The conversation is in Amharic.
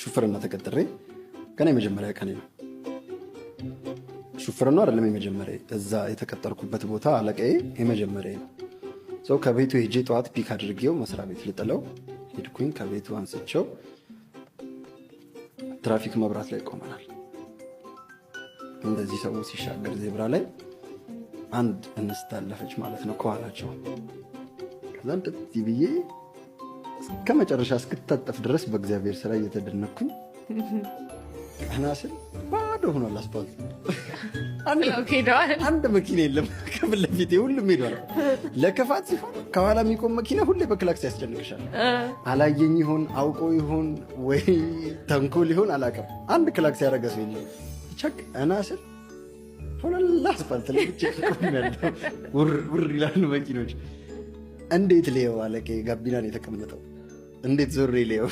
ሹፍርና ተቀጥሬ ገና የመጀመሪያ ቀኔ ነው። ሹፍርና አይደለም የመጀመሪያ፣ እዛ የተቀጠርኩበት ቦታ አለቃዬ የመጀመሪያ ነው። ሰው ከቤቱ ሄጄ ጠዋት ፒክ አድርጌው መስሪያ ቤት ልጥለው ሄድኩኝ። ከቤቱ አንስቸው ትራፊክ መብራት ላይ ቆመናል። እንደዚህ ሰው ሲሻገር ዜብራ ላይ አንድ እንስት አለፈች ማለት ነው ከኋላቸው። ከዛ እንደዚህ ብዬ እስከ መጨረሻ እስክታጠፍ ድረስ በእግዚአብሔር ስራ እየተደነኩኝ ቀና ስል ባዶ ሆኗል አስፋልቱ። አንድ መኪና የለም ከፊት ለፊቴ፣ ሁሉም ሄዷል። ለክፋት ሲሆን ከኋላ የሚቆም መኪና ሁሌ በክላክስ ያስጨንቅሻል። አላየኝ ይሆን አውቆ ይሆን ወይ ተንኮል ይሆን አላውቅም። አንድ ክላክስ ያደረገ ሰው የለም። ቸክ ቀና ስል ሆነላ አስፋልት ላይ ብቻ ያለው ውር ይላሉ መኪኖች። እንዴት ሌው አለቀ ጋቢና ነው የተቀመጠው። እንዴት ዞሬ ሌው